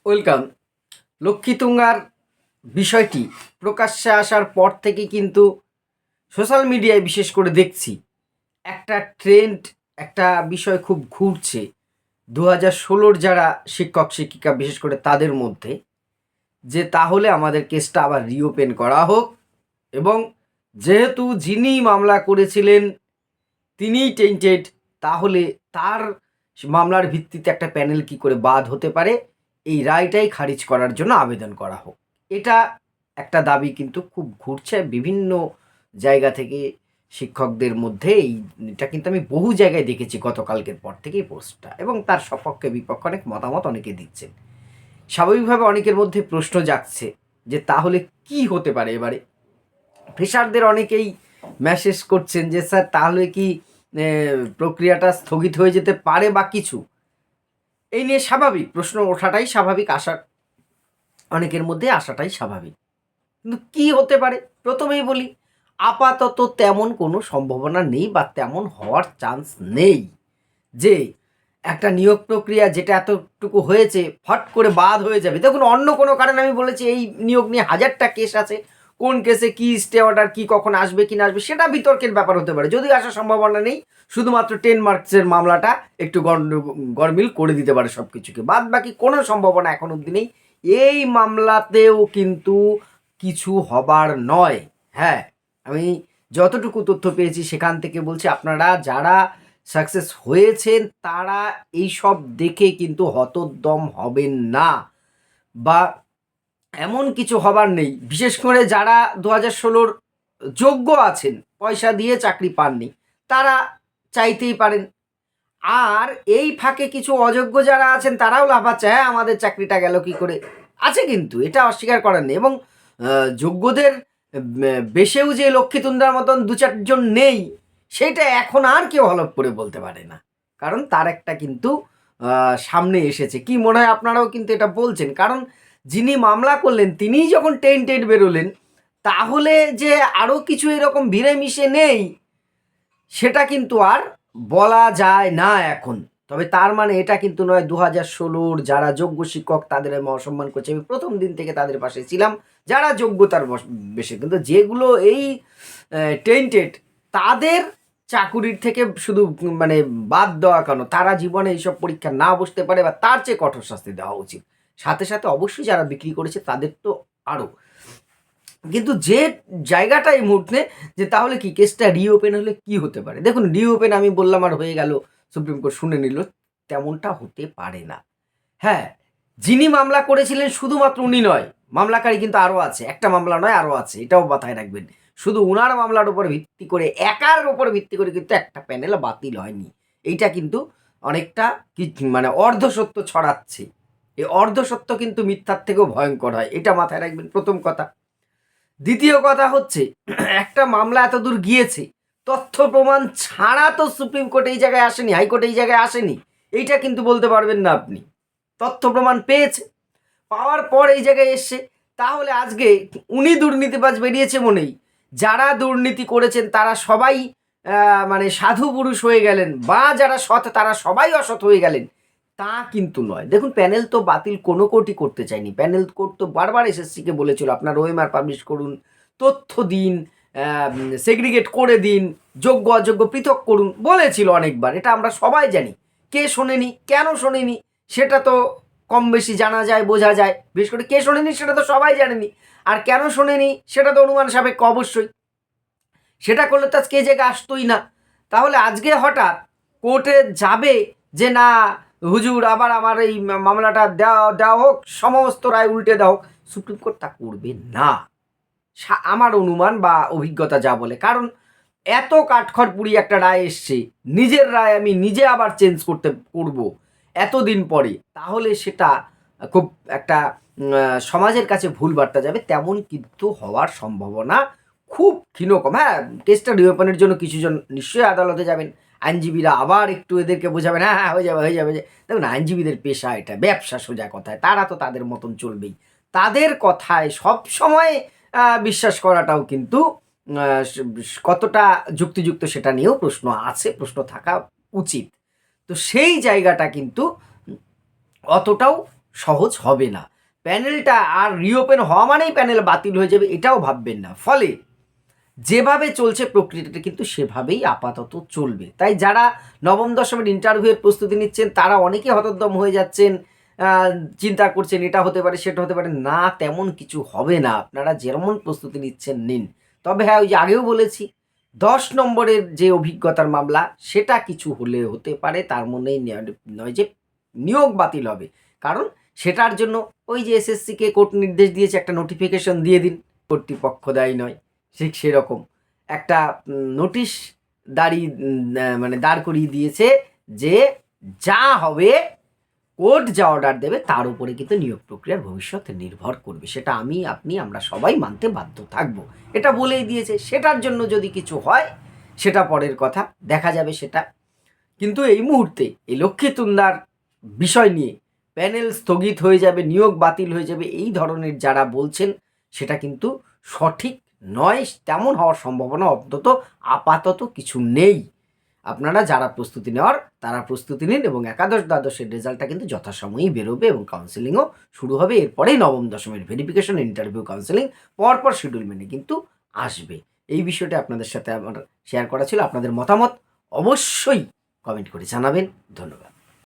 Welcome. লক্ষ্মীতুঙ্গার বিষয়টি প্রকাশ্যে আসার পর থেকে কিন্তু সোশ্যাল মিডিয়ায় বিশেষ করে দেখছি একটা ট্রেন্ড, একটা বিষয় খুব ঘুরছে 2016-র যারা শিক্ষক শিক্ষিকা বিশেষ করে তাদের মধ্যে, যে তাহলে আমাদের কেসটা আবার রিওপেন করা হোক এবং যেহেতু যিনি মামলা করেছিলেন তিনিই টেন্টেড, তাহলে তার মামলার ভিত্তিতে একটা প্যানেল কি করে বাদ হতে পারে এই রায়টাই খারিজ করার জন্য আবেদন করা হোক। এটা একটা দাবি কিন্তু খুব ঘুরছে বিভিন্ন জায়গা থেকে শিক্ষকদের মধ্যে। এটা কিন্তু আমি বহু জায়গায় দেখেছি গতকালকের পর থেকে এই পোস্টটা, এবং তার সপক্ষে বিপক্ষে অনেক মতামত অনেকে দিচ্ছেন। স্বাভাবিকভাবে অনেকের মধ্যে প্রশ্ন জাগছে যে তাহলে কি হতে পারে এবারে। ফ্রেশারদের অনেকেই মেসেজ করছেন যে স্যার তাহলে কি প্রক্রিয়াটা স্থগিত হয়ে যেতে পারে বা কিছু। এই নিয়ে স্বাভাবিক প্রশ্ন ওঠাটাই স্বাভাবিক, আশা অনেকের মধ্যে আসাটাই স্বাভাবিক। কিন্তু কি হতে পারে প্রথমেই বলি, আপাতত তেমন কোনো সম্ভাবনা নেই বা তেমন হওয়ার চান্স নেই যে একটা নিয়োগ প্রক্রিয়া যেটা এতটুকু হয়েছে ফট করে বাদ হয়ে যাবে। দেখুন, অন্য কোনো কারণে আমি বলেছি এই নিয়োগ নিয়ে হাজারটা কেস আছে, কোন কেসে কি স্টে অর্ডার কি কখন আসবে কি না আসবে সেটা বিতর্কের ব্যাপার হতে পারে, যদি আসার সম্ভাবনা নেই। শুধুমাত্র 10 মার্কসের মামলাটা একটু গরমিল করে দিতে পারে সব কিছুকে, বাদ বাকি কোনো সম্ভাবনা এখন অবধি নেই। এই মামলাতেও কিন্তু কিছু হবার নয়। হ্যাঁ, আমি যতটুকু তথ্য পেয়েছি সেখান থেকে বলছি, আপনারা যারা সাকসেস হয়েছেন তারা এইসব দেখে কিন্তু হতোদ্যম হবেন না, বা এমন কিছু হবার নেই। বিশেষ করে যারা 2016-র যোগ্য আছেন, পয়সা দিয়ে চাকরি পাননি, তারা চাইতেই পারেন। আর এই ফাঁকে কিছু অযোগ্য যারা আছেন তারাও লাফাচ্ছে, হ্যাঁ আমাদের চাকরিটা গেল কি করে, আছে কিন্তু, এটা অস্বীকার করার নেই। এবং যোগ্যদের বেশেও যে লক্ষ্মীতুন্ডার মতন দু চারজন নেই সেটা এখন আর কেউ হলফ করে বলতে পারে না, কারণ তার একটা কিন্তু সামনে এসেছে। কি মনে হয় আপনারাও কিন্তু এটা বলছেন, কারণ যিনি মামলা করলেন তিনিই যখন টেন্টেড বেরোলেন, তাহলে যে আরও কিছু এরকম ভিড়ে মিশে নেই সেটা কিন্তু আর বলা যায় না এখন। তবে তার মানে এটা কিন্তু নয় 2016-র যারা যোগ্য শিক্ষক তাদের আমি অসম্মান করছি। আমি প্রথম দিন থেকে তাদের পাশে ছিলাম, যারা যোগ্যতার বেশি, কিন্তু যেগুলো এই টেন্টেড তাদের চাকুরির থেকে শুধু মানে বাদ দেওয়া কেন, তারা জীবনে এইসব পরীক্ষা না বসতে পারে বা তার চেয়ে কঠোর শাস্তি দেওয়া উচিত। সাথে সাথে অবশ্যই যারা বিক্রি করেছে তাদের তো আরও। কিন্তু যে জায়গাটা এই মুহূর্তে, যে তাহলে কি কেসটা রিওপেন হলে কি হতে পারে, দেখুন রিওপেন আমি বললাম আর হয়ে গেল, সুপ্রিম কোর্ট শুনে নিল, তেমনটা হতে পারে না। হ্যাঁ, যিনি মামলা করেছিলেন শুধুমাত্র উনি নয়, মামলাকারী কিন্তু আরও আছে, একটা মামলা নয় আরও আছে, এটাও মাথায় রাখবেন। শুধু উনার মামলার উপর ভিত্তি করে, একার উপর ভিত্তি করে কিন্তু একটা প্যানেল বাতিল হয়নি। এইটা কিন্তু অনেকটা কি মানে অর্ধসত্য ছড়াচ্ছে। এই অর্ধসত্য কিন্তু মিথ্যার থেকেও ভয়ঙ্কর হয়, এটা মাথায় রাখবেন প্রথম কথা। দ্বিতীয় কথা হচ্ছে, একটা মামলা এত দূর গিয়েছে, তথ্য প্রমাণ ছাড়া তো সুপ্রিম কোর্ট এই জায়গায় আসেনি, হাইকোর্ট এই জায়গায় আসেনি, এইটা কিন্তু বলতে পারবেন না আপনি। তথ্য প্রমাণ পেয়েছে, পাওয়ার পর এই জায়গায় এসছে। তাহলে আজকে উনি দুর্নীতিবাজ বেরিয়েছে মনেই, যারা দুর্নীতি করেছেন তারা সবাই মানে সাধু পুরুষ হয়ে গেলেন, বা যারা সৎ তারা সবাই অসৎ হয়ে গেলেন, তা কিন্তু নয়। দেখুন, প্যানেল তো বাতিল কোনো কোর্টই করতে চায়নি। প্যানেল কোর্ট তো বারবার এসএসসিকে বলেছিল আপনার ওএমআর পাবলিশ করুন, তথ্য দিন, সেগ্রিগেট করে দিন, যোগ্য অযোগ্য পৃথক করুন, বলেছিল অনেকবার, এটা আমরা সবাই জানি। কে শোনেনি, কেন শোনেনি সেটা তো কম বেশি জানা যায়, বোঝা যায়। বিশেষ করে কে শোনেনি সেটা তো সবাই জানেনি, আর কেন শোনেনি সেটা তো অনুমান সাপেক্ষ অবশ্যই। সেটা করলে তো আজকে এই জায়গায় আসতোই না। তাহলে আজকে হঠাৎ কোর্টে যাবে যে না হুজুর আবার আমার এই মামলাটা দেওয়া হোক, সমস্ত রায় উল্টে দেওয়া হোক, সুপ্রিম কোর্ট তা করবে না, আমার অনুমান বা অভিজ্ঞতা যা বলে। কারণ এত কাঠখড় পুড়িয়ে একটা রায় এসছে, নিজের রায় আমি নিজে আবার চেঞ্জ করব এতদিন পরে, তাহলে সেটা খুব একটা সমাজের কাছে ভুল বার্তা যাবে, তেমন কিন্তু হওয়ার সম্ভাবনা খুব ক্ষীণকম। হ্যাঁ, কেসটা রিওপেনের জন্য কিছুজন নিশ্চয়ই আদালতে যাবেন, আইনজীবীরা আবার একটু এদেরকে বোঝাবেন, হ্যাঁ হ্যাঁ হয়ে যাবে। দেখুন, আইনজীবীদের পেশা এটা, ব্যবসা সোজা কথায়, তারা তো তাদের মতন চলবেই, তাদের কথায় সব সময় বিশ্বাস করাটাও কিন্তু কতটা যুক্তিযুক্ত সেটা নিয়েও প্রশ্ন আছে, প্রশ্ন থাকা উচিত। তো সেই জায়গাটা কিন্তু অতটাও সহজ হবে না। প্যানেলটা আর রিওপেন হওয়া মানেই প্যানেল বাতিল হয়ে যাবে এটাও ভাববেন না। ফলে যেভাবে চলছে প্রক্রিয়াটা কিন্তু সেভাবেই আপাতত চলবে। তাই যারা নবম দশমের ইন্টারভিউয়ের প্রস্তুতি নিচ্ছেন তারা অনেকে হতোদ্যম হয়ে যাচ্ছেন, চিন্তা করছেন এটা হতে পারে সেটা হতে পারে। না, তেমন কিছু হবে না, আপনারা যেমন প্রস্তুতি নিচ্ছেন নিন। তবে হ্যাঁ, ওই যে আগেও বলেছি 10 নম্বরের যে অভিজ্ঞতার মামলা সেটা কিছু হলে হতে পারে, তার মনেই নয় যে নিয়োগ বাতিল হবে। কারণ সেটার জন্য ওই যে এসএসসিকে কোর্ট নির্দেশ দিয়েছে একটা নোটিফিকেশন দিয়ে দিন, কর্তৃপক্ষ দায়ী নয়। ঠিক সেরকম একটা নোটিশ দাঁড় করিয়ে দিয়েছে যে যা হবে কোর্ট যা অর্ডার দেবে তার উপরে কিন্তু নিয়োগ প্রক্রিয়ার ভবিষ্যৎ নির্ভর করবে। সেটা আমি, আপনি, আমরা সবাই মানতে বাধ্য থাকব, এটা বলেই দিয়েছে। সেটার জন্য যদি কিছু হয় সেটা পরের কথা, দেখা যাবে সেটা। কিন্তু এই মুহূর্তে এই লক্ষ্মী তুন্দার বিষয় নিয়ে প্যানেল স্থগিত হয়ে যাবে, নিয়োগ বাতিল হয়ে যাবে, এই ধরনের যারা বলছেন সেটা কিন্তু সঠিক নয়। তেমন হওয়ার সম্ভাবনা অন্তত আপাতত কিছু নেই। আপনারা যারা প্রস্তুতি নেওয়ার তারা প্রস্তুতি নিন, এবং একাদশ দ্বাদশের রেজাল্টটা কিন্তু যথাসময়েই বেরোবে এবং কাউন্সেলিংও শুরু হবে। এরপরেই নবম দশমের ভেরিফিকেশন, ইন্টারভিউ, কাউন্সেলিং পরপর শিডিউল মেনে কিন্তু আসবে। এই বিষয়টা আপনাদের সাথে আমার শেয়ার করা ছিল। আপনাদের মতামত অবশ্যই কমেন্ট করে জানাবেন। ধন্যবাদ।